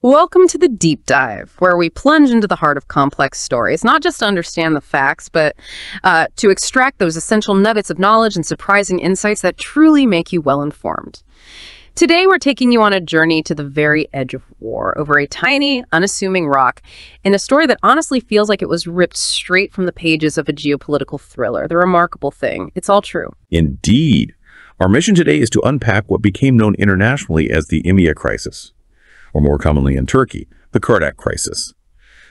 Welcome to the Deep Dive, where we plunge into the heart of complex stories, not just to understand the facts, but to extract those essential nuggets of knowledge and surprising insights that truly make you well-informed. Today, we're taking you on a journey to the very edge of war over a tiny, unassuming rock in a story that honestly feels like it was ripped straight from the pages of a geopolitical thriller. The remarkable thing, it's all true. Indeed. Our mission today is to unpack what became known internationally as the IMEA crisis, or more commonly in Turkey, the Kardak crisis.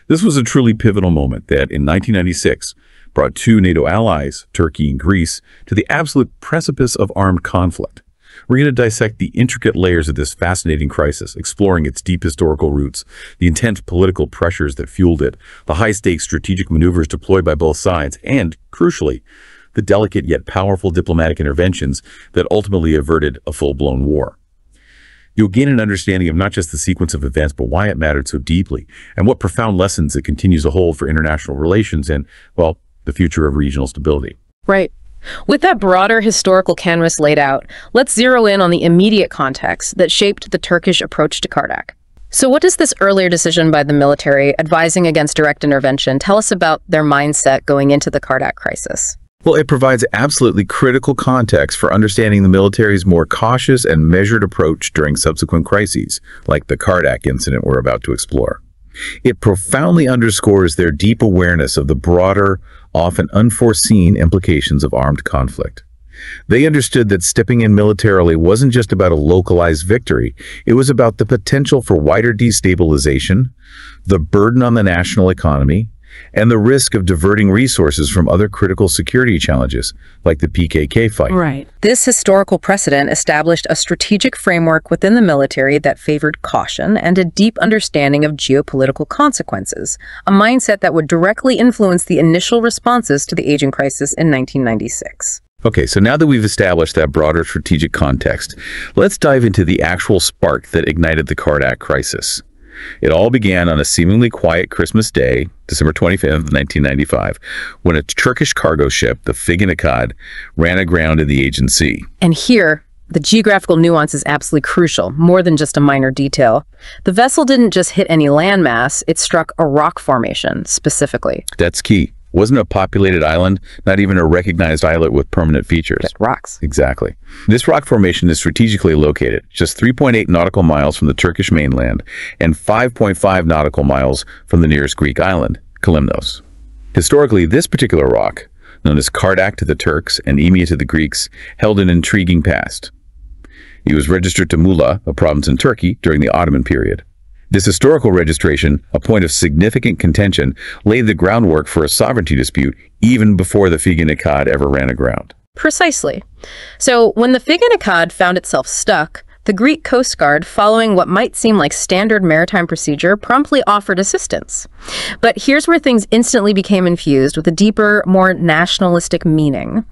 This was a truly pivotal moment that, in 1996, brought two NATO allies, Turkey and Greece, to the absolute precipice of armed conflict. We're going to dissect the intricate layers of this fascinating crisis, exploring its deep historical roots, the intense political pressures that fueled it, the high-stakes strategic maneuvers deployed by both sides, and, crucially, the delicate yet powerful diplomatic interventions that ultimately averted a full-blown war. You'll gain an understanding of not just the sequence of events, but why it mattered so deeply, and what profound lessons it continues to hold for international relations and, well, the future of regional stability. Right. With that broader historical canvas laid out, let's zero in on the immediate context that shaped the Turkish approach to Kardak. So what does this earlier decision by the military advising against direct intervention tell us about their mindset going into the Kardak crisis? Well, it provides absolutely critical context for understanding the military's more cautious and measured approach during subsequent crises, like the Kardak incident we're about to explore. It profoundly underscores their deep awareness of the broader, often unforeseen implications of armed conflict. They understood that stepping in militarily wasn't just about a localized victory, it was about the potential for wider destabilization, the burden on the national economy, and the risk of diverting resources from other critical security challenges, like the PKK fight. Right. This historical precedent established a strategic framework within the military that favored caution and a deep understanding of geopolitical consequences, a mindset that would directly influence the initial responses to the aging crisis in 1996. Okay, so now that we've established that broader strategic context, let's dive into the actual spark that ignited the Kardak crisis. It all began on a seemingly quiet Christmas day, December 25th, 1995, when a Turkish cargo ship, the Figen Akkad, ran aground in the Aegean Sea. And here, the geographical nuance is absolutely crucial, more than just a minor detail. The vessel didn't just hit any landmass, it struck a rock formation, specifically. That's key. It wasn't a populated island, not even a recognized islet with permanent features. Just rocks. Exactly. This rock formation is strategically located just 3.8 nautical miles from the Turkish mainland and 5.5 nautical miles from the nearest Greek island, Kalymnos. Historically, this particular rock, known as Kardak to the Turks and Imia to the Greeks, held an intriguing past. It was registered to Muğla, a province in Turkey, during the Ottoman period. This historical registration, a point of significant contention, laid the groundwork for a sovereignty dispute even before the Figen Akkad ever ran aground. Precisely. So when the Figen Akkad found itself stuck, the Greek Coast Guard, following what might seem like standard maritime procedure, promptly offered assistance. But here's where things instantly became infused with a deeper, more nationalistic meaning.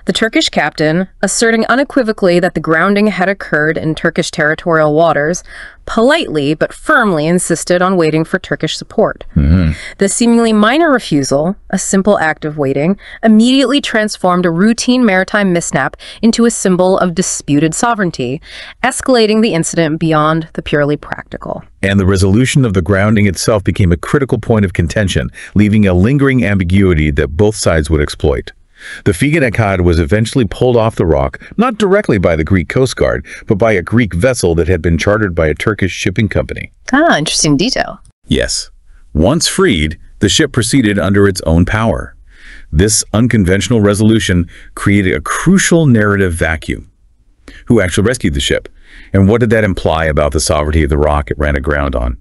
The Turkish captain, asserting unequivocally that the grounding had occurred in Turkish territorial waters, politely but firmly insisted on waiting for Turkish support. The seemingly minor refusal, a simple act of waiting, immediately transformed a routine maritime mishap into a symbol of disputed sovereignty, escalating the incident beyond the purely practical. And the resolution of the grounding itself became a critical point of contention, leaving a lingering ambiguity that both sides would exploit. The Figen Akkad was eventually pulled off the rock, not directly by the Greek Coast Guard, but by a Greek vessel that had been chartered by a Turkish shipping company. Ah, interesting detail. Yes. Once freed, the ship proceeded under its own power. This unconventional resolution created a crucial narrative vacuum. Who actually rescued the ship? And what did that imply about the sovereignty of the rock it ran aground on?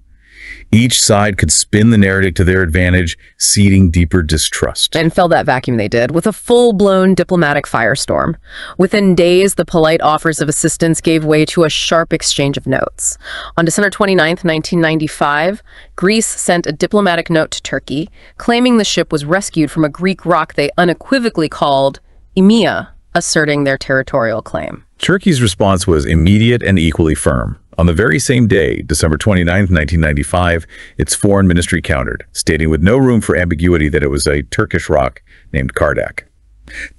Each side could spin the narrative to their advantage, seeding deeper distrust. And fill that vacuum they did with a full-blown diplomatic firestorm. Within days, the polite offers of assistance gave way to a sharp exchange of notes. On December 29th, 1995, Greece sent a diplomatic note to Turkey, claiming the ship was rescued from a Greek rock they unequivocally called IMEA, asserting their territorial claim. Turkey's response was immediate and equally firm. On the very same day, December 29, 1995, its foreign ministry countered, stating with no room for ambiguity that it was a Turkish rock named Kardak.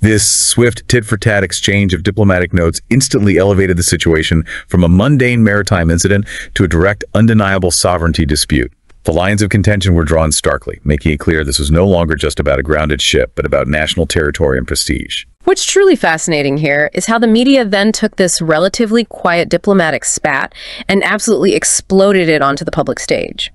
This swift tit-for-tat exchange of diplomatic notes instantly elevated the situation from a mundane maritime incident to a direct, undeniable sovereignty dispute. The lines of contention were drawn starkly, making it clear this was no longer just about a grounded ship, but about national territory and prestige. What's truly fascinating here is how the media then took this relatively quiet diplomatic spat and absolutely exploded it onto the public stage.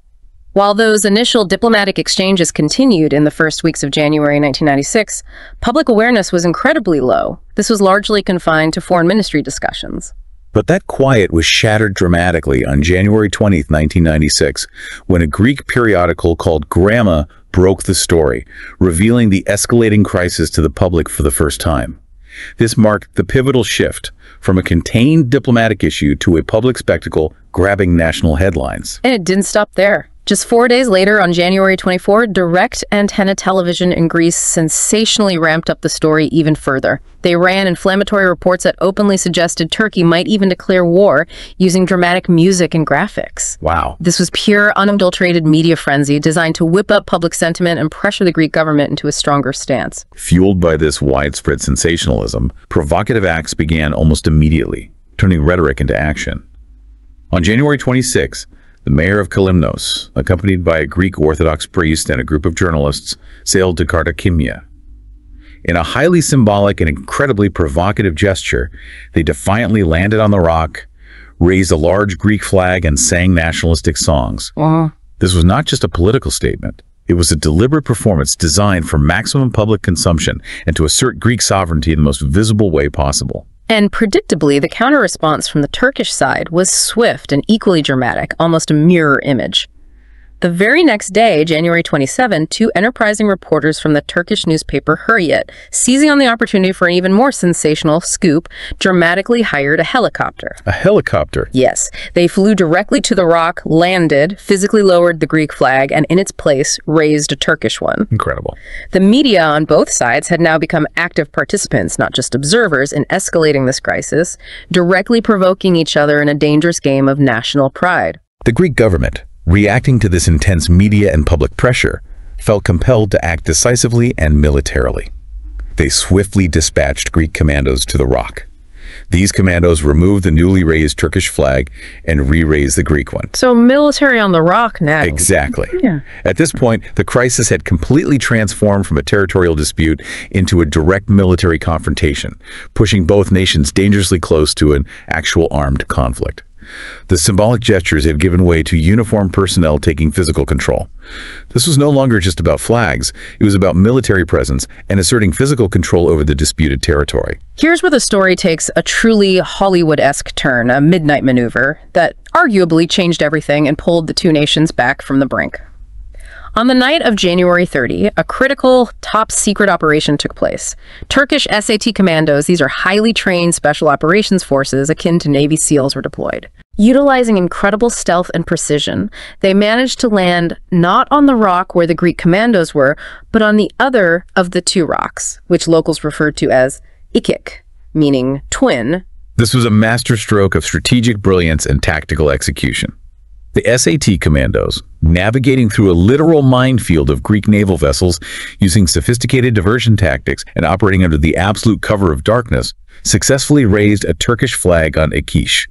While those initial diplomatic exchanges continued in the first weeks of January 1996, public awareness was incredibly low. This was largely confined to foreign ministry discussions. But that quiet was shattered dramatically on January 20, 1996, when a Greek periodical called Gramma broke the story, revealing the escalating crisis to the public for the first time. This marked the pivotal shift from a contained diplomatic issue to a public spectacle grabbing national headlines. And it didn't stop there. Just 4 days later, on January 24, direct antenna television in Greece sensationally ramped up the story even further. They ran inflammatory reports that openly suggested Turkey might even declare war using dramatic music and graphics. Wow. This was pure, unadulterated media frenzy designed to whip up public sentiment and pressure the Greek government into a stronger stance. Fueled by this widespread sensationalism, provocative acts began almost immediately, turning rhetoric into action. On January 26, the mayor of Kalymnos, accompanied by a Greek Orthodox priest and a group of journalists, sailed to Kartakimia. In a highly symbolic and incredibly provocative gesture, they defiantly landed on the rock, raised a large Greek flag, and sang nationalistic songs. This was not just a political statement. It was a deliberate performance designed for maximum public consumption and to assert Greek sovereignty in the most visible way possible. And predictably, the counter-response from the Turkish side was swift and equally dramatic, almost a mirror image. The very next day, January 27, two enterprising reporters from the Turkish newspaper Hurriyet, seizing on the opportunity for an even more sensational scoop, dramatically hired a helicopter. A helicopter? Yes. They flew directly to the rock, landed, physically lowered the Greek flag, and in its place, raised a Turkish one. Incredible. The media on both sides had now become active participants, not just observers, in escalating this crisis, directly provoking each other in a dangerous game of national pride. The Greek government, reacting to this intense media and public pressure, felt compelled to act decisively and militarily. They swiftly dispatched Greek commandos to the rock. These commandos removed the newly raised Turkish flag and re-raised the Greek one. So military on the rock now. Exactly. Yeah. At this point, the crisis had completely transformed from a territorial dispute into a direct military confrontation, pushing both nations dangerously close to an actual armed conflict. The symbolic gestures had given way to uniformed personnel taking physical control. This was no longer just about flags, it was about military presence and asserting physical control over the disputed territory. Here's where the story takes a truly Hollywood-esque turn, a midnight maneuver that arguably changed everything and pulled the two nations back from the brink. On the night of January 30, a critical, top-secret operation took place. Turkish SAT commandos, these are highly trained special operations forces akin to Navy SEALs, were deployed. Utilizing incredible stealth and precision, they managed to land not on the rock where the Greek commandos were, but on the other of the two rocks, which locals referred to as Ikik, meaning twin. This was a masterstroke of strategic brilliance and tactical execution. The SAT commandos, navigating through a literal minefield of Greek naval vessels, using sophisticated diversion tactics and operating under the absolute cover of darkness, successfully raised a Turkish flag on Akish.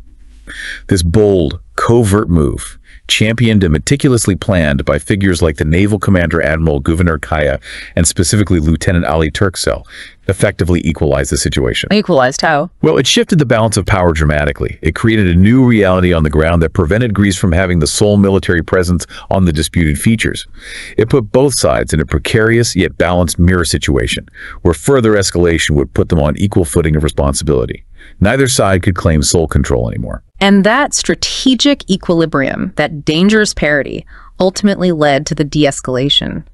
This bold, covert move, championed and meticulously planned by figures like the naval commander Admiral Governor Kaya and specifically Lieutenant Ali Turkcell, effectively equalized the situation. Equalized how? Well, it shifted the balance of power dramatically. It created a new reality on the ground that prevented Greece from having the sole military presence on the disputed features. It put both sides in a precarious yet balanced mirror situation, where further escalation would put them on equal footing of responsibility. Neither side could claim sole control anymore. And that strategic equilibrium, that dangerous parity, ultimately led to the de-escalation.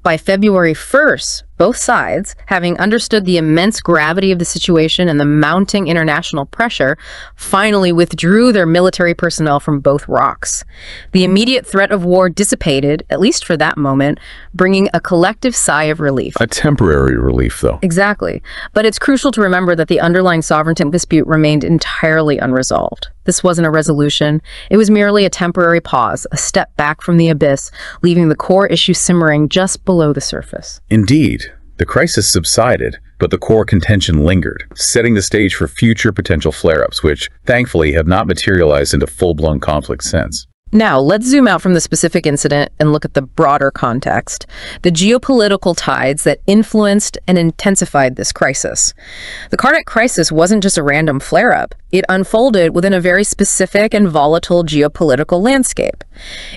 By February 1st, both sides, having understood the immense gravity of the situation and the mounting international pressure, finally withdrew their military personnel from both rocks. The immediate threat of war dissipated, at least for that moment, bringing a collective sigh of relief. A temporary relief, though. Exactly. But it's crucial to remember that the underlying sovereignty dispute remained entirely unresolved. This wasn't a resolution. It was merely a temporary pause, a step back from the abyss, leaving the core issue simmering just below the surface. Indeed, the crisis subsided, But the core contention lingered, setting the stage for future potential flare-ups, which, thankfully, have not materialized into full-blown conflict since. Now, let's zoom out from the specific incident and look at the broader context, the geopolitical tides that influenced and intensified this crisis. The Kardec crisis wasn't just a random flare-up. It unfolded within a very specific and volatile geopolitical landscape.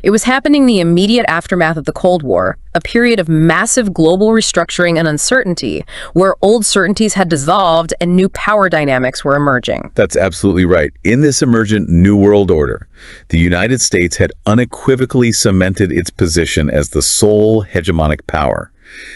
It was happening in the immediate aftermath of the Cold War, a period of massive global restructuring and uncertainty, where old certainties had dissolved and new power dynamics were emerging. That's absolutely right. In this emergent New World Order, the United States had unequivocally cemented its position as the sole hegemonic power.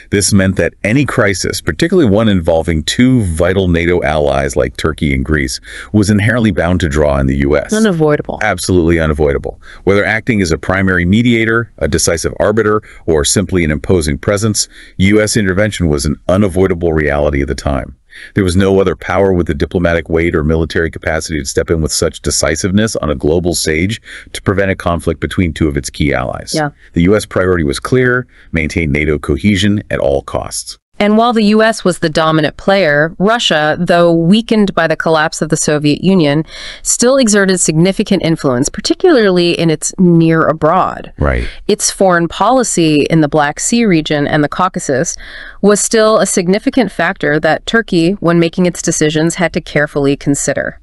This meant that any crisis, particularly one involving two vital NATO allies like Turkey and Greece, was inherently bound to draw in the U.S. Unavoidable. Absolutely unavoidable. Whether acting as a primary mediator, a decisive arbiter, or simply an imposing presence, U.S. intervention was an unavoidable reality at the time. There was no other power with the diplomatic weight or military capacity to step in with such decisiveness on a global stage to prevent a conflict between two of its key allies. The U.S. priority was clear: maintain NATO cohesion at all costs. And while the U.S. was the dominant player, Russia, though weakened by the collapse of the Soviet Union, still exerted significant influence, particularly in its near abroad. Right. Its foreign policy in the Black Sea region and the Caucasus was still a significant factor that Turkey, when making its decisions, had to carefully consider.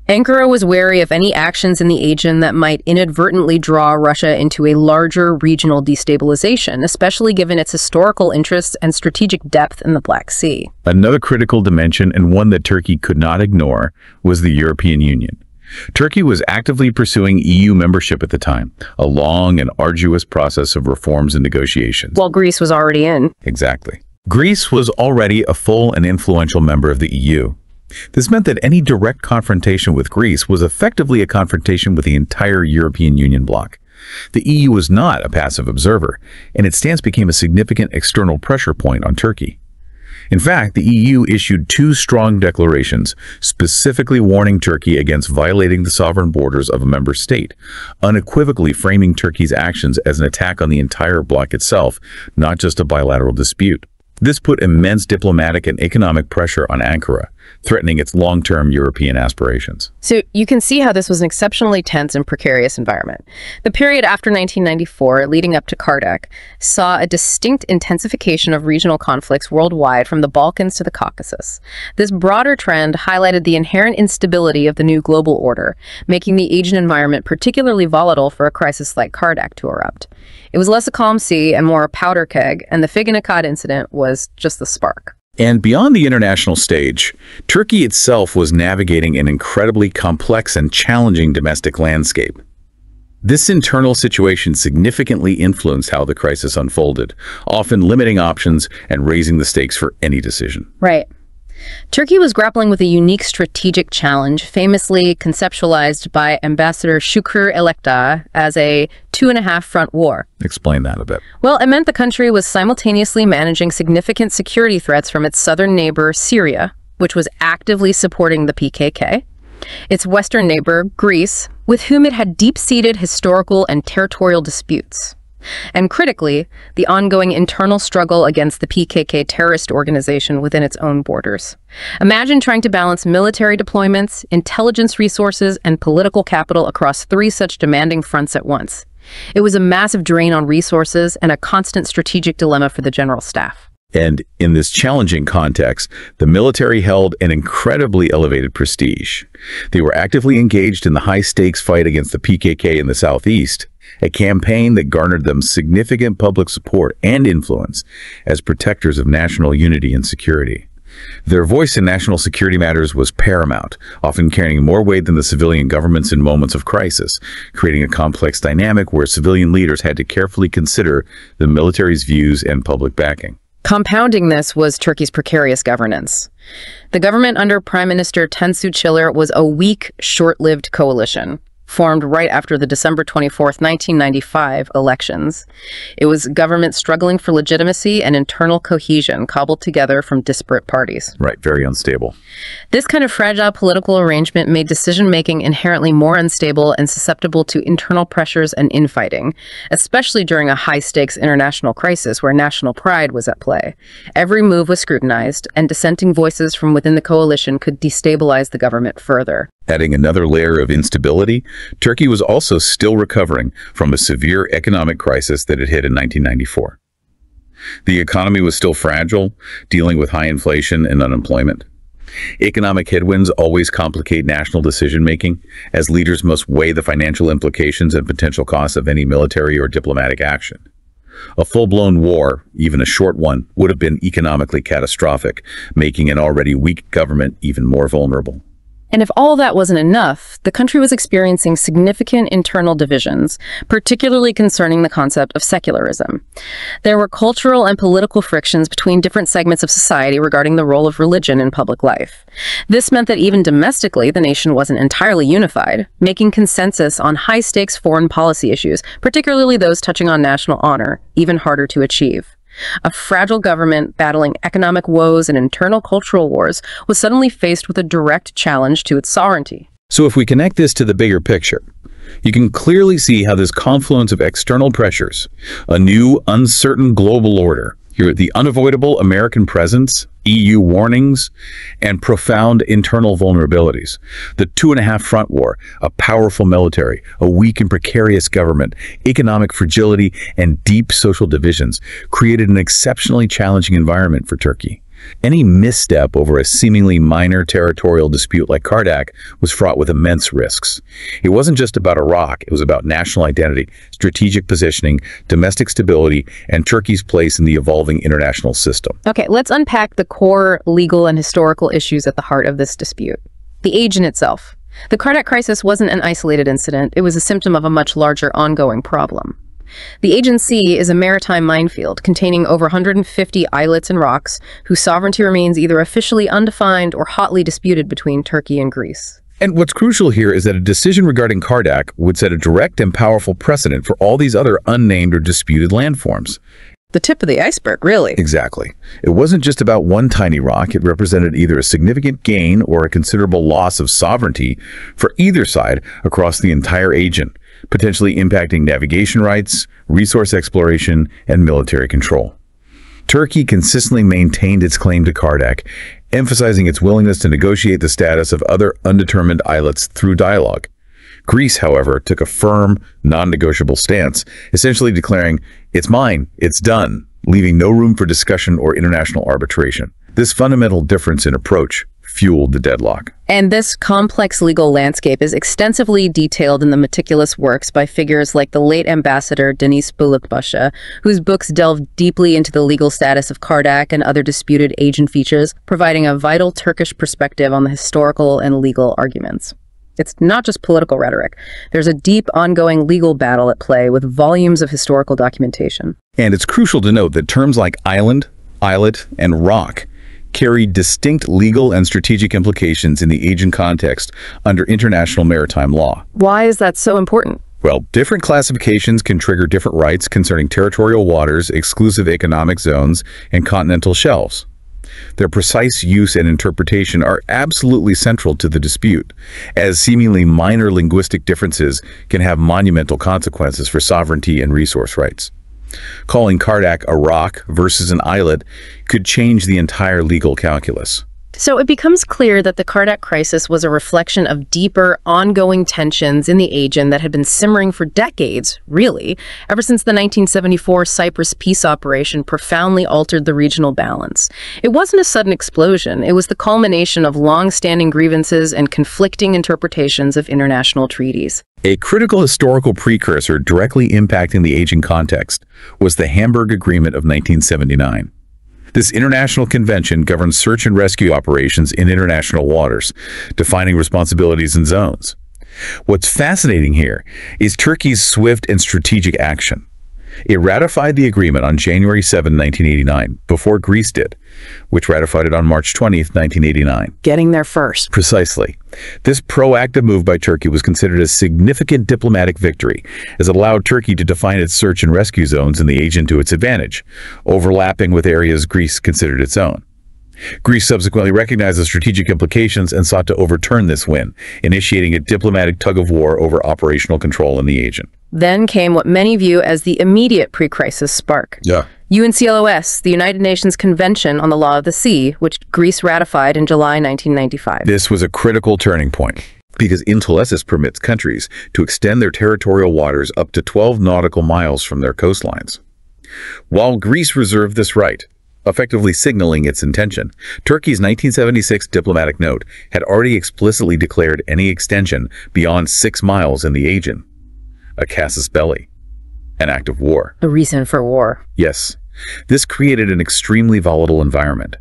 Ankara was wary of any actions in the Aegean that might inadvertently draw Russia into a larger regional destabilization, especially given its historical interests and strategic depth in the Black Sea. Another critical dimension, and one that Turkey could not ignore, was the European Union. Turkey was actively pursuing EU membership at the time, a long and arduous process of reforms and negotiations. While Greece was already in. Exactly. Greece was already a full and influential member of the EU. This meant that any direct confrontation with Greece was effectively a confrontation with the entire European Union bloc. The EU was not a passive observer, and its stance became a significant external pressure point on Turkey. In fact, the EU issued two strong declarations, specifically warning Turkey against violating the sovereign borders of a member state, unequivocally framing Turkey's actions as an attack on the entire bloc itself, not just a bilateral dispute. This put immense diplomatic and economic pressure on Ankara, threatening its long-term European aspirations. So you can see how this was an exceptionally tense and precarious environment. The period after 1994, leading up to Kardec, saw a distinct intensification of regional conflicts worldwide from the Balkans to the Caucasus. This broader trend highlighted the inherent instability of the new global order, making the Aegean environment particularly volatile for a crisis like Kardec to erupt. It was less a calm sea and more a powder keg, and the Figen-Akkad incident was just the spark. And beyond the international stage, Turkey itself was navigating an incredibly complex and challenging domestic landscape. This internal situation significantly influenced how the crisis unfolded, often limiting options and raising the stakes for any decision. Right. Turkey was grappling with a unique strategic challenge, famously conceptualized by Ambassador Şükrü Elekdağ as a two-and-a-half-front war. Explain that a bit. Well, it meant the country was simultaneously managing significant security threats from its southern neighbor, Syria, which was actively supporting the PKK, its western neighbor, Greece, with whom it had deep-seated historical and territorial disputes, and critically, the ongoing internal struggle against the PKK terrorist organization within its own borders. Imagine trying to balance military deployments, intelligence resources, and political capital across three such demanding fronts at once. It was a massive drain on resources and a constant strategic dilemma for the general staff. And in this challenging context, the military held an incredibly elevated prestige. They were actively engaged in the high-stakes fight against the PKK in the southeast, a campaign that garnered them significant public support and influence as protectors of national unity and security. Their voice in national security matters was paramount, often carrying more weight than the civilian governments in moments of crisis, creating a complex dynamic where civilian leaders had to carefully consider the military's views and public backing. Compounding this was Turkey's precarious governance. The government under Prime Minister Tansu Çiller was a weak, short-lived coalition. formed right after the December 24th, 1995 elections. It was government struggling for legitimacy and internal cohesion cobbled together from disparate parties. Right, very unstable. This kind of fragile political arrangement made decision-making inherently more unstable and susceptible to internal pressures and infighting, especially during a high-stakes international crisis where national pride was at play. Every move was scrutinized, and dissenting voices from within the coalition could destabilize the government further. Adding another layer of instability, Turkey was also still recovering from a severe economic crisis that had hit in 1994. The economy was still fragile, dealing with high inflation and unemployment. Economic headwinds always complicate national decision-making, as leaders must weigh the financial implications and potential costs of any military or diplomatic action. A full-blown war, even a short one, would have been economically catastrophic, making an already weak government even more vulnerable. And if all that wasn't enough, the country was experiencing significant internal divisions, particularly concerning the concept of secularism. There were cultural and political frictions between different segments of society regarding the role of religion in public life. This meant that even domestically, the nation wasn't entirely unified, making consensus on high-stakes foreign policy issues, particularly those touching on national honor, even harder to achieve. A fragile government battling economic woes and internal cultural wars was suddenly faced with a direct challenge to its sovereignty. So if we connect this to the bigger picture, you can clearly see how this confluence of external pressures, a new, uncertain global order, the unavoidable American presence, EU warnings, and profound internal vulnerabilities, the two-and-a-half front war, a powerful military, a weak and precarious government, economic fragility, and deep social divisions created an exceptionally challenging environment for Turkey. Any misstep over a seemingly minor territorial dispute like Kardak was fraught with immense risks. It wasn't just about Iraq, it was about national identity, strategic positioning, domestic stability, and Turkey's place in the evolving international system. Okay, let's unpack the core legal and historical issues at the heart of this dispute. The agent itself. The Kardak crisis wasn't an isolated incident, it was a symptom of a much larger ongoing problem. The Aegean Sea is a maritime minefield containing over 150 islets and rocks whose sovereignty remains either officially undefined or hotly disputed between Turkey and Greece. And what's crucial here is that a decision regarding Kardak would set a direct and powerful precedent for all these other unnamed or disputed landforms. The tip of the iceberg, really. Exactly. It wasn't just about one tiny rock. It represented either a significant gain or a considerable loss of sovereignty for either side across the entire Aegean, potentially impacting navigation rights, resource exploration, and military control. Turkey consistently maintained its claim to Kardak, emphasizing its willingness to negotiate the status of other undetermined islets through dialogue. Greece, however, took a firm, non-negotiable stance, essentially declaring, "It's mine, it's done," leaving no room for discussion or international arbitration. This fundamental difference in approach fueled the deadlock. And this complex legal landscape is extensively detailed in the meticulous works by figures like the late ambassador Deniz Bölükbaşı, whose books delve deeply into the legal status of Kardak and other disputed Aegean features, providing a vital Turkish perspective on the historical and legal arguments. It's not just political rhetoric. There's a deep, ongoing legal battle at play with volumes of historical documentation. And it's crucial to note that terms like island, islet, and rock carry distinct legal and strategic implications in the Aegean context under international maritime law. Why is that so important? Well, different classifications can trigger different rights concerning territorial waters, exclusive economic zones, and continental shelves. Their precise use and interpretation are absolutely central to the dispute, as seemingly minor linguistic differences can have monumental consequences for sovereignty and resource rights. Calling Kardak a rock versus an islet could change the entire legal calculus. So it becomes clear that the Kardak crisis was a reflection of deeper, ongoing tensions in the Aegean that had been simmering for decades, really, ever since the 1974 Cyprus peace operation profoundly altered the regional balance. It wasn't a sudden explosion. It was the culmination of long-standing grievances and conflicting interpretations of international treaties. A critical historical precursor directly impacting the Aegean context was the Hamburg Agreement of 1979. This international convention governs search and rescue operations in international waters, defining responsibilities and zones. What's fascinating here is Turkey's swift and strategic action. It ratified the agreement on January 7, 1989, before Greece did, which ratified it on March 20, 1989. Getting there first. Precisely. This proactive move by Turkey was considered a significant diplomatic victory, as it allowed Turkey to define its search and rescue zones in the Aegean to its advantage, overlapping with areas Greece considered its own. Greece subsequently recognized the strategic implications and sought to overturn this win, initiating a diplomatic tug-of-war over operational control in the Aegean. Then came what many view as the immediate pre-crisis spark. UNCLOS, the United Nations Convention on the Law of the Sea, which Greece ratified in July 1995. This was a critical turning point, because UNCLOS permits countries to extend their territorial waters up to 12 nautical miles from their coastlines. While Greece reserved this right, effectively signaling its intention, Turkey's 1976 diplomatic note had already explicitly declared any extension beyond 6 miles in the Aegean a casus belli, an act of war. A reason for war. Yes. This created an extremely volatile environment.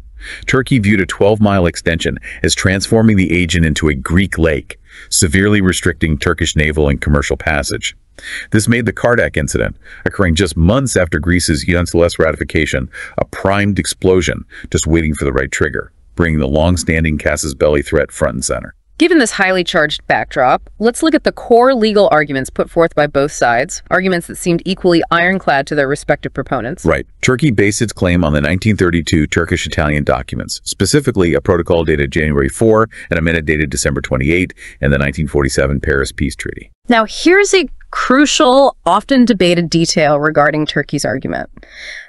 Turkey viewed a 12-mile extension as transforming the Aegean into a Greek lake, severely restricting Turkish naval and commercial passage. This made the Kardak incident, occurring just months after Greece's UNCLOS ratification, a primed explosion just waiting for the right trigger, bringing the long-standing casus belli threat front and center. Given this highly charged backdrop, let's look at the core legal arguments put forth by both sides, arguments that seemed equally ironclad to their respective proponents. Right. Turkey based its claim on the 1932 Turkish-Italian documents, specifically a protocol dated January 4 and a minute dated December 28, and the 1947 Paris Peace Treaty. Now, here's a crucial, often debated detail regarding Turkey's argument.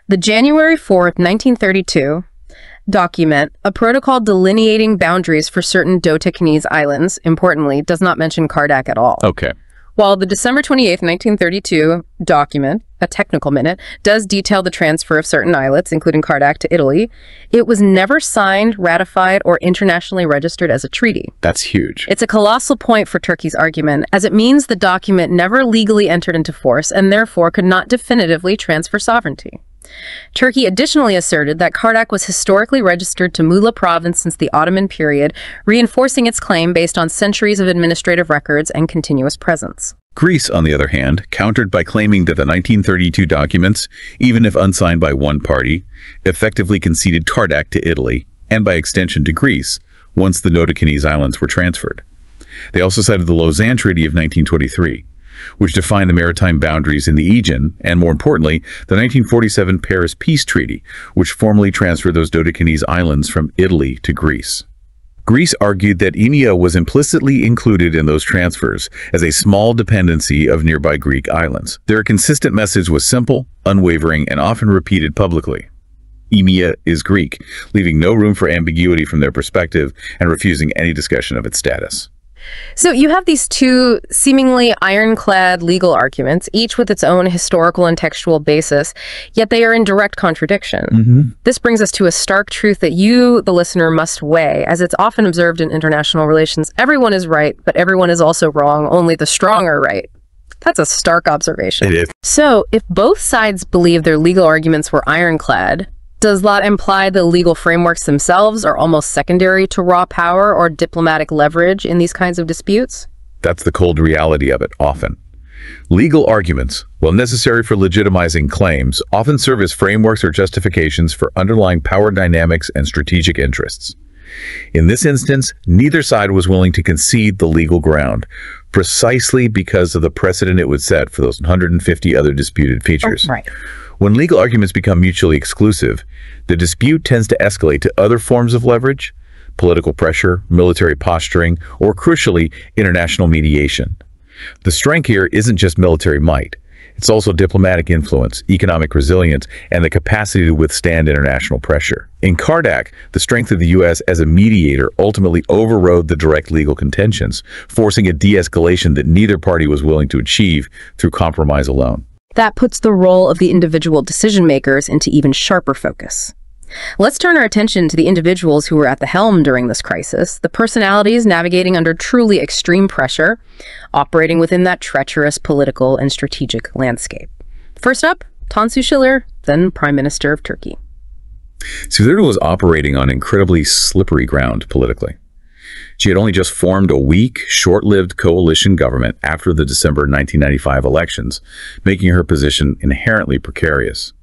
The January 4th, 1932 document, a protocol delineating boundaries for certain Dodecanese islands, importantly, does not mention Kardak at all. Okay. While the December 28th, 1932 document, a technical minute, does detail the transfer of certain islets, including Kardak, to Italy, it was never signed, ratified, or internationally registered as a treaty. That's huge. It's a colossal point for Turkey's argument, as it means the document never legally entered into force and therefore could not definitively transfer sovereignty. Turkey additionally asserted that Kardak was historically registered to Muğla province since the Ottoman period, reinforcing its claim based on centuries of administrative records and continuous presence. Greece, on the other hand, countered by claiming that the 1932 documents, even if unsigned by one party, effectively conceded Kardak to Italy, and by extension to Greece, once the Dodecanese Islands were transferred. They also cited the Lausanne Treaty of 1923, which defined the maritime boundaries in the Aegean, and more importantly, the 1947 Paris Peace Treaty, which formally transferred those Dodecanese islands from Italy to Greece. Greece argued that Emia was implicitly included in those transfers as a small dependency of nearby Greek islands. Their consistent message was simple, unwavering, and often repeated publicly. Emia is Greek, leaving no room for ambiguity from their perspective and refusing any discussion of its status. So you have these two seemingly ironclad legal arguments, each with its own historical and textual basis, yet they are in direct contradiction. This brings us to a stark truth that you, the listener, must weigh. As it's often observed in international relations, everyone is right, but everyone is also wrong, only the strong are right. That's a stark observation. It is. So if both sides believe their legal arguments were ironclad, does that imply the legal frameworks themselves are almost secondary to raw power or diplomatic leverage in these kinds of disputes? That's the cold reality of it, often. Legal arguments, while necessary for legitimizing claims, often serve as frameworks or justifications for underlying power dynamics and strategic interests. In this instance, neither side was willing to concede the legal ground, precisely because of the precedent it would set for those 150 other disputed features. Right. When legal arguments become mutually exclusive, the dispute tends to escalate to other forms of leverage, political pressure, military posturing, or crucially, international mediation. The strength here isn't just military might. It's also diplomatic influence, economic resilience, and the capacity to withstand international pressure. In Kardak, the strength of the U.S. as a mediator ultimately overrode the direct legal contentions, forcing a de-escalation that neither party was willing to achieve through compromise alone. That puts the role of the individual decision-makers into even sharper focus. Let's turn our attention to the individuals who were at the helm during this crisis, the personalities navigating under truly extreme pressure, operating within that treacherous political and strategic landscape. First up, Tansu Çiller, then Prime Minister of Turkey. Çiller was operating on incredibly slippery ground politically. She had only just formed a weak, short-lived coalition government after the December 1995 elections, making her position inherently precarious.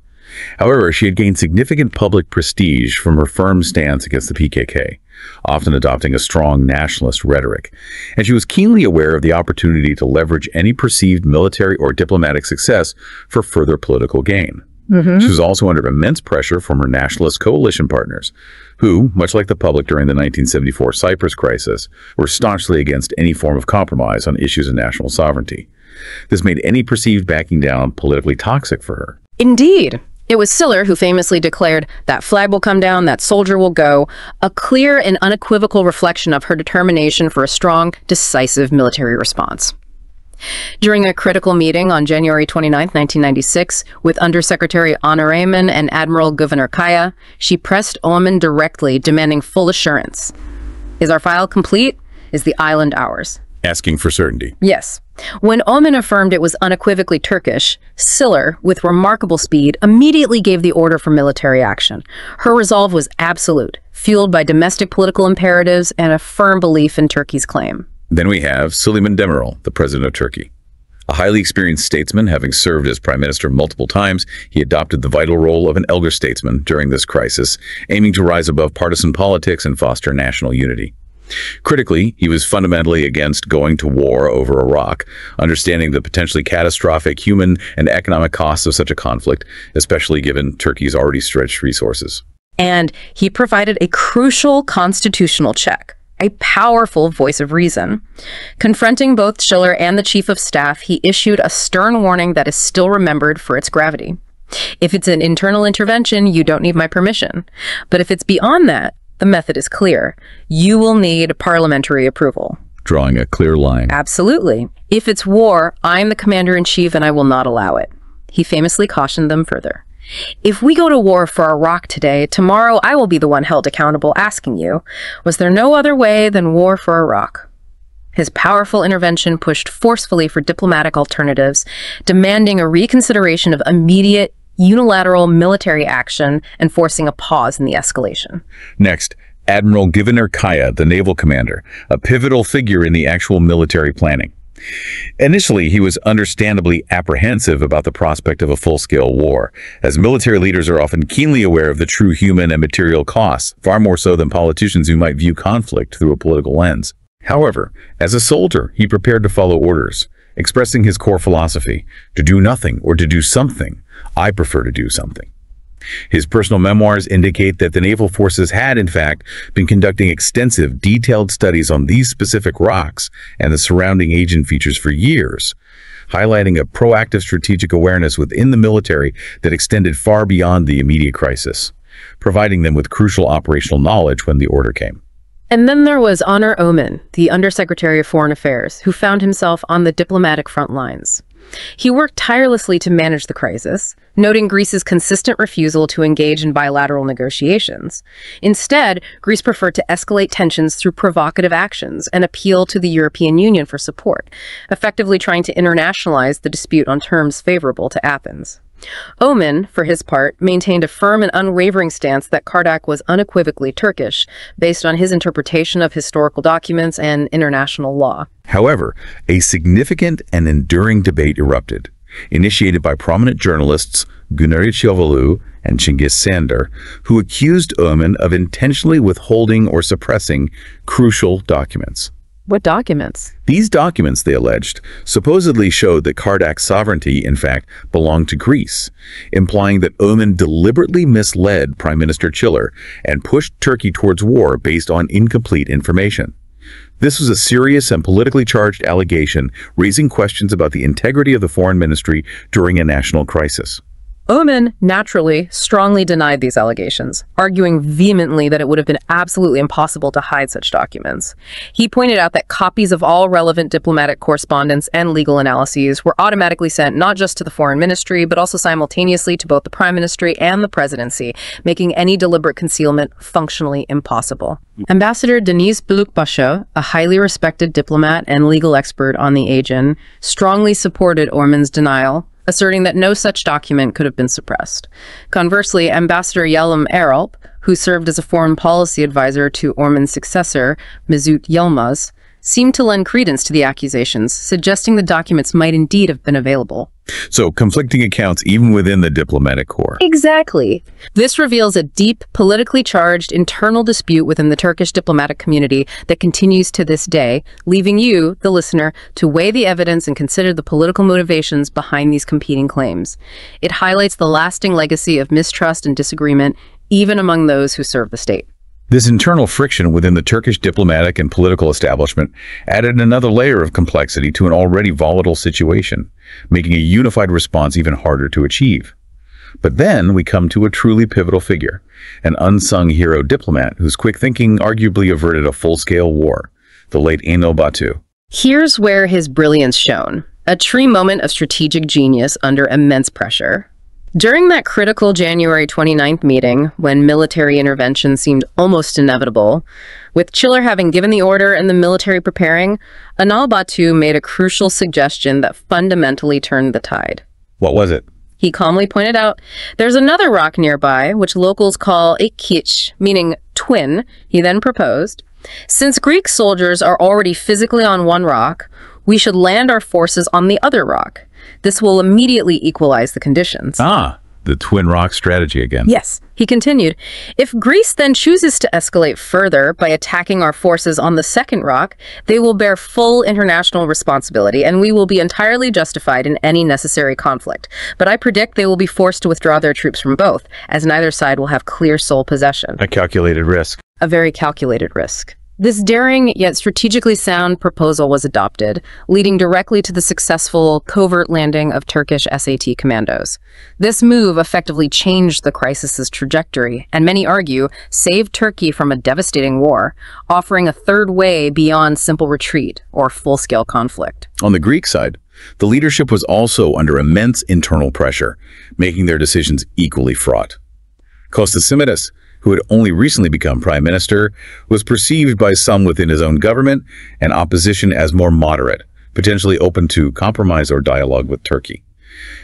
However, she had gained significant public prestige from her firm stance against the PKK, often adopting a strong nationalist rhetoric, and she was keenly aware of the opportunity to leverage any perceived military or diplomatic success for further political gain. She was also under immense pressure from her nationalist coalition partners, who, much like the public during the 1974 Cyprus crisis, were staunchly against any form of compromise on issues of national sovereignty. This made any perceived backing down politically toxic for her. Indeed. It was Siller who famously declared, "That flag will come down, that soldier will go," a clear and unequivocal reflection of her determination for a strong, decisive military response. During a critical meeting on January 29, 1996, with Undersecretary Anna Rayman and Admiral Gouverneur Kaya, she pressed Oman directly, demanding full assurance. "Is our file complete? Is the island ours?" Asking for certainty. Yes. When Oman affirmed it was unequivocally Turkish, Siller, with remarkable speed, immediately gave the order for military action. Her resolve was absolute, fueled by domestic political imperatives and a firm belief in Turkey's claim. Then we have Süleyman Demirel, the president of Turkey. A highly experienced statesman, having served as prime minister multiple times, he adopted the vital role of an elder statesman during this crisis, aiming to rise above partisan politics and foster national unity. Critically, he was fundamentally against going to war over Iraq, understanding the potentially catastrophic human and economic costs of such a conflict, especially given Turkey's already stretched resources. And he provided a crucial constitutional check, a powerful voice of reason. Confronting both Schiller and the chief of staff, he issued a stern warning that is still remembered for its gravity. "If it's an internal intervention, you don't need my permission. But if it's beyond that, the method is clear. You will need parliamentary approval." Drawing a clear line. Absolutely. "If it's war, I'm the commander-in-chief and I will not allow it." He famously cautioned them further. "If we go to war for Iraq today, tomorrow I will be the one held accountable, asking you, was there no other way than war for Iraq?" His powerful intervention pushed forcefully for diplomatic alternatives, demanding a reconsideration of immediate, unilateral military action and forcing a pause in the escalation. Next, Admiral Gouverneur Kaya, the naval commander, a pivotal figure in the actual military planning. Initially, he was understandably apprehensive about the prospect of a full-scale war, as military leaders are often keenly aware of the true human and material costs, far more so than politicians who might view conflict through a political lens. However, as a soldier, he prepared to follow orders, expressing his core philosophy: to do nothing or to do something. I prefer to do something. His personal memoirs indicate that the naval forces had, in fact, been conducting extensive, detailed studies on these specific rocks and the surrounding agent features for years, highlighting a proactive strategic awareness within the military that extended far beyond the immediate crisis, providing them with crucial operational knowledge when the order came. And then there was Onur Omen, the Undersecretary of Foreign Affairs, who found himself on the diplomatic front lines. He worked tirelessly to manage the crisis, noting Greece's consistent refusal to engage in bilateral negotiations. Instead, Greece preferred to escalate tensions through provocative actions and appeal to the European Union for support, effectively trying to internationalize the dispute on terms favorable to Athens. Omen, for his part, maintained a firm and unwavering stance that Kardak was unequivocally Turkish, based on his interpretation of historical documents and international law. However, a significant and enduring debate erupted, initiated by prominent journalists Gunari Çiavalu and Cengiz Sander, who accused Omen of intentionally withholding or suppressing crucial documents. What documents? These documents, they alleged, supposedly showed that Kardak's sovereignty, in fact, belonged to Greece, implying that Omen deliberately misled Prime Minister Çiller and pushed Turkey towards war based on incomplete information. This was a serious and politically charged allegation, raising questions about the integrity of the foreign ministry during a national crisis. Omen, naturally, strongly denied these allegations, arguing vehemently that it would have been absolutely impossible to hide such documents. He pointed out that copies of all relevant diplomatic correspondence and legal analyses were automatically sent not just to the foreign ministry, but also simultaneously to both the prime ministry and the presidency, making any deliberate concealment functionally impossible. Ambassador Deniz Bulukbaşı, a highly respected diplomat and legal expert on the Aegean, strongly supported Omen's denial, asserting that no such document could have been suppressed. Conversely, Ambassador Yalom Eralp, who served as a foreign policy advisor to Orman's successor, Mesut Yilmaz, seemed to lend credence to the accusations, suggesting the documents might indeed have been available. So, conflicting accounts even within the diplomatic corps. Exactly. This reveals a deep, politically charged internal dispute within the Turkish diplomatic community that continues to this day, leaving you, the listener, to weigh the evidence and consider the political motivations behind these competing claims. It highlights the lasting legacy of mistrust and disagreement, even among those who serve the state. This internal friction within the Turkish diplomatic and political establishment added another layer of complexity to an already volatile situation, making a unified response even harder to achieve. But then we come to a truly pivotal figure, an unsung hero diplomat whose quick thinking arguably averted a full-scale war, the late Enel Batu. Here's where his brilliance shone, a true moment of strategic genius under immense pressure. During that critical January 29th meeting, when military intervention seemed almost inevitable, with Chiller having given the order and the military preparing, Enel Batu made a crucial suggestion that fundamentally turned the tide. What was it? He calmly pointed out, there's another rock nearby, which locals call ikiç, meaning twin. He then proposed, since Greek soldiers are already physically on one rock, we should land our forces on the other rock. This will immediately equalize the conditions. The twin rock strategy again. Yes, he continued. If Greece then chooses to escalate further by attacking our forces on the second rock, they will bear full international responsibility, and we will be entirely justified in any necessary conflict. But I predict they will be forced to withdraw their troops from both, as neither side will have clear sole possession. A calculated risk. A very calculated risk. This daring yet strategically sound proposal was adopted, leading directly to the successful covert landing of Turkish SAT commandos. This move effectively changed the crisis's trajectory, and many argue saved Turkey from a devastating war, offering a third way beyond simple retreat or full-scale conflict. On the Greek side, the leadership was also under immense internal pressure, making their decisions equally fraught. Kostas Simitis, who had only recently become prime minister, was perceived by some within his own government and opposition as more moderate, potentially open to compromise or dialogue with Turkey.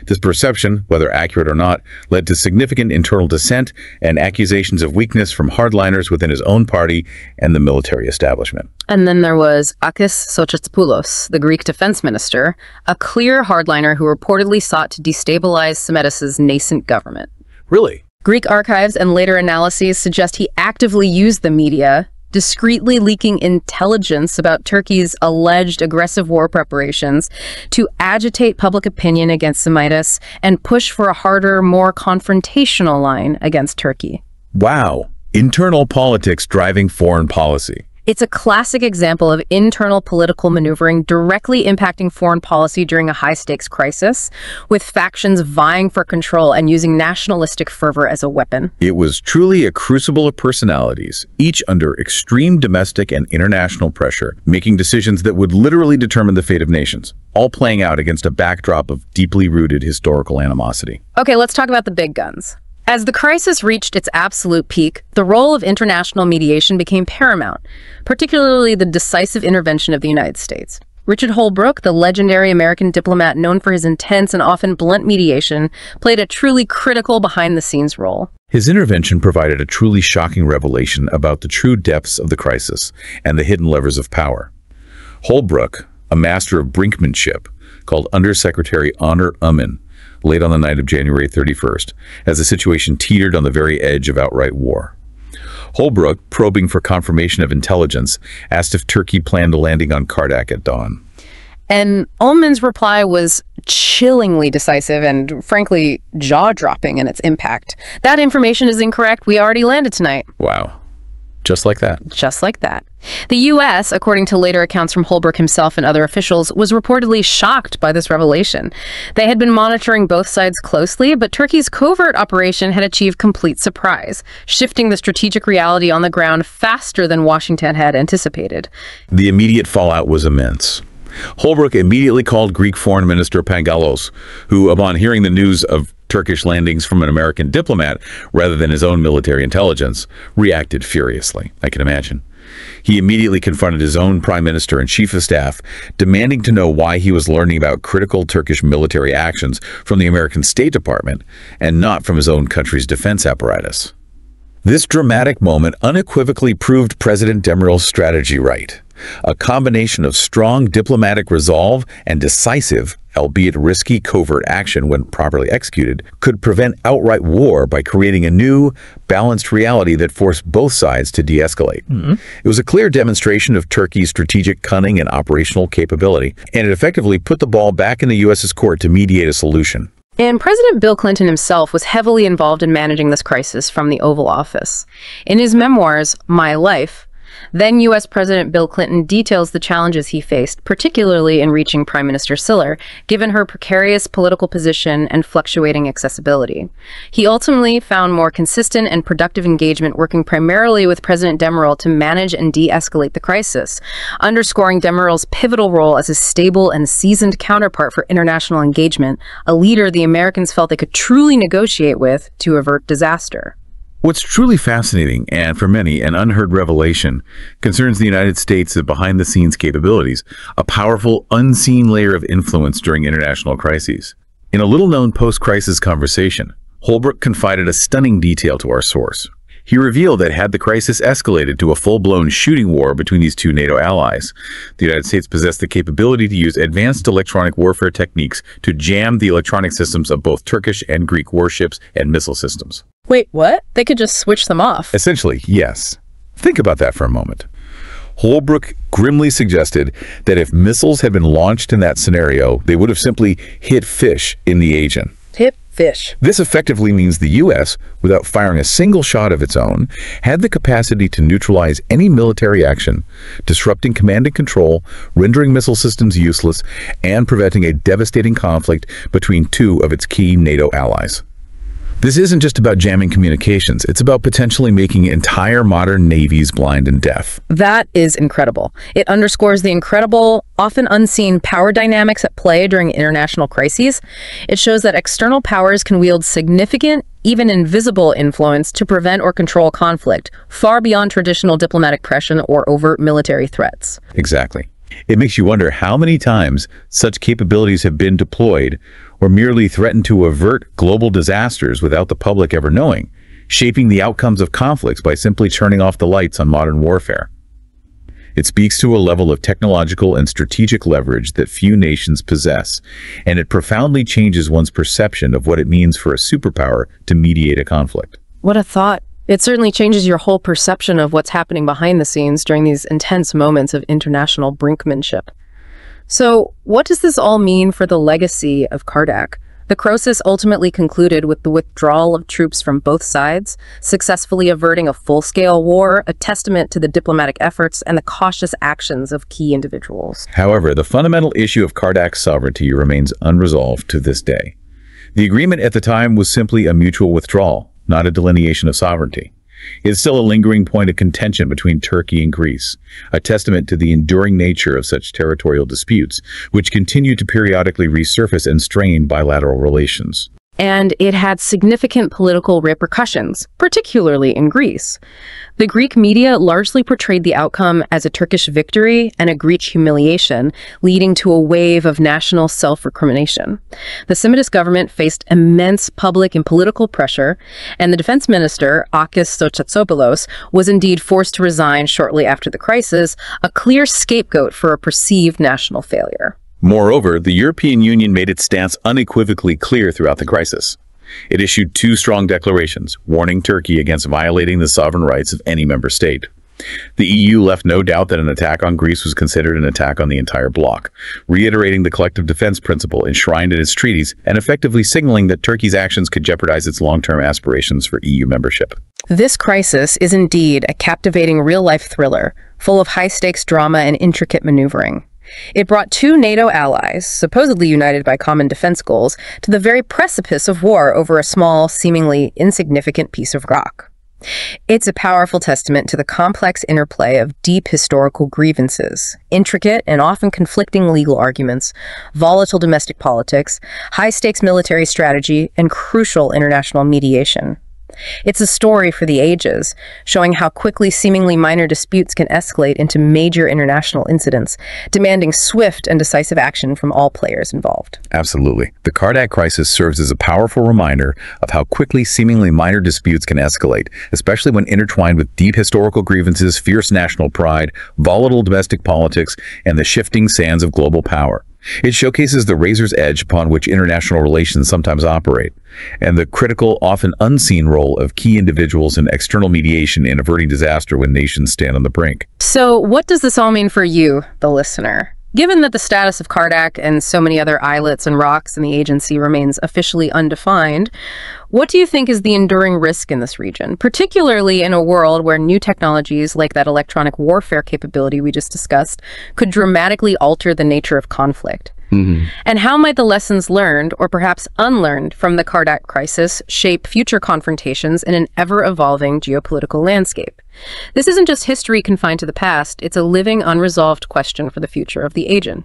This perception, whether accurate or not, led to significant internal dissent and accusations of weakness from hardliners within his own party and the military establishment. And then there was Akis Sotiropoulos, the Greek defense minister, a clear hardliner who reportedly sought to destabilize Simitis's nascent government. Really? Greek archives and later analyses suggest he actively used the media, discreetly leaking intelligence about Turkey's alleged aggressive war preparations to agitate public opinion against Simitis and push for a harder, more confrontational line against Turkey. Wow. Internal politics driving foreign policy. It's a classic example of internal political maneuvering directly impacting foreign policy during a high-stakes crisis, with factions vying for control and using nationalistic fervor as a weapon. It was truly a crucible of personalities, each under extreme domestic and international pressure, making decisions that would literally determine the fate of nations, all playing out against a backdrop of deeply rooted historical animosity. Okay, let's talk about the big guns. As the crisis reached its absolute peak, the role of international mediation became paramount, particularly the decisive intervention of the United States. Richard Holbrooke, the legendary American diplomat known for his intense and often blunt mediation, played a truly critical behind-the-scenes role. His intervention provided a truly shocking revelation about the true depths of the crisis and the hidden levers of power. Holbrooke, a master of brinkmanship, called Undersecretary Onur Uman, late on the night of January 31st, as the situation teetered on the very edge of outright war. Holbrooke, probing for confirmation of intelligence, asked if Turkey planned a landing on Kardak at dawn. And Ullman's reply was chillingly decisive and, frankly, jaw-dropping in its impact. That information is incorrect. We already landed tonight. Wow. Just like that. Just like that. The U.S., according to later accounts from Holbrooke himself and other officials, was reportedly shocked by this revelation. They had been monitoring both sides closely, but Turkey's covert operation had achieved complete surprise, shifting the strategic reality on the ground faster than Washington had anticipated. The immediate fallout was immense. Holbrooke immediately called Greek Foreign Minister Pangalos, who, upon hearing the news of Turkish landings from an American diplomat rather than his own military intelligence, reacted furiously, I can imagine. He immediately confronted his own prime minister and chief of staff, demanding to know why he was learning about critical Turkish military actions from the American State Department and not from his own country's defense apparatus. This dramatic moment unequivocally proved President Demirel's strategy right. A combination of strong diplomatic resolve and decisive, albeit risky, covert action when properly executed, could prevent outright war by creating a new, balanced reality that forced both sides to de-escalate. It was a clear demonstration of Turkey's strategic cunning and operational capability, and it effectively put the ball back in the U.S.'s court to mediate a solution. And President Bill Clinton himself was heavily involved in managing this crisis from the Oval Office. In his memoirs, My Life, then U.S. President Bill Clinton details the challenges he faced, particularly in reaching Prime Minister Siller, given her precarious political position and fluctuating accessibility. He ultimately found more consistent and productive engagement working primarily with President Demirel to manage and de-escalate the crisis, underscoring Demirel's pivotal role as a stable and seasoned counterpart for international engagement, a leader the Americans felt they could truly negotiate with to avert disaster. What's truly fascinating, and for many an unheard revelation, concerns the United States' behind-the-scenes capabilities, a powerful, unseen layer of influence during international crises. In a little-known post-crisis conversation, Holbrooke confided a stunning detail to our source. He revealed that had the crisis escalated to a full-blown shooting war between these two NATO allies, the United States possessed the capability to use advanced electronic warfare techniques to jam the electronic systems of both Turkish and Greek warships and missile systems. Wait, what? They could just switch them off? Essentially, yes. Think about that for a moment. Holbrooke grimly suggested that if missiles had been launched in that scenario, they would have simply hit fish in the Aegean. Hit fish. This effectively means the U.S., without firing a single shot of its own, had the capacity to neutralize any military action, disrupting command and control, rendering missile systems useless, and preventing a devastating conflict between two of its key NATO allies. This isn't just about jamming communications, it's about potentially making entire modern navies blind and deaf. That is incredible. It underscores the incredible, often unseen power dynamics at play during international crises. It shows that external powers can wield significant, even invisible influence to prevent or control conflict, far beyond traditional diplomatic pressure or overt military threats. Exactly. It makes you wonder how many times such capabilities have been deployed or merely threatened to avert global disasters without the public ever knowing, shaping the outcomes of conflicts by simply turning off the lights on modern warfare. It speaks to a level of technological and strategic leverage that few nations possess, and it profoundly changes one's perception of what it means for a superpower to mediate a conflict. What a thought. It certainly changes your whole perception of what's happening behind the scenes during these intense moments of international brinkmanship. So, what does this all mean for the legacy of Kardak? The crisis ultimately concluded with the withdrawal of troops from both sides, successfully averting a full-scale war, a testament to the diplomatic efforts and the cautious actions of key individuals. However, the fundamental issue of Kardak's sovereignty remains unresolved to this day. The agreement at the time was simply a mutual withdrawal, not a delineation of sovereignty. It is still a lingering point of contention between Turkey and Greece, a testament to the enduring nature of such territorial disputes, which continue to periodically resurface and strain bilateral relations. And it had significant political repercussions, particularly in Greece. The Greek media largely portrayed the outcome as a Turkish victory and a Greek humiliation, leading to a wave of national self-recrimination. The Semitis government faced immense public and political pressure, and the defense minister, Akis Sochatsopoulos, was indeed forced to resign shortly after the crisis, a clear scapegoat for a perceived national failure. Moreover, the European Union made its stance unequivocally clear throughout the crisis. It issued two strong declarations, warning Turkey against violating the sovereign rights of any member state. The EU left no doubt that an attack on Greece was considered an attack on the entire bloc, reiterating the collective defense principle enshrined in its treaties and effectively signaling that Turkey's actions could jeopardize its long-term aspirations for EU membership. This crisis is indeed a captivating real-life thriller, full of high-stakes drama and intricate maneuvering. It brought two NATO allies, supposedly united by common defense goals, to the very precipice of war over a small, seemingly insignificant piece of rock. It's a powerful testament to the complex interplay of deep historical grievances, intricate and often conflicting legal arguments, volatile domestic politics, high-stakes military strategy, and crucial international mediation. It's a story for the ages, showing how quickly seemingly minor disputes can escalate into major international incidents, demanding swift and decisive action from all players involved. Absolutely. The Kardak crisis serves as a powerful reminder of how quickly seemingly minor disputes can escalate, especially when intertwined with deep historical grievances, fierce national pride, volatile domestic politics, and the shifting sands of global power. It showcases the razor's edge upon which international relations sometimes operate, and the critical, often unseen role of key individuals in external mediation in averting disaster when nations stand on the brink. So what does this all mean for you, the listener? Given that the status of Kardak and so many other islets and rocks in the agency remains officially undefined, what do you think is the enduring risk in this region, particularly in a world where new technologies like that electronic warfare capability we just discussed could dramatically alter the nature of conflict? And how might the lessons learned, or perhaps unlearned, from the Kardak crisis shape future confrontations in an ever-evolving geopolitical landscape? This isn't just history confined to the past, it's a living, unresolved question for the future of the Aegean.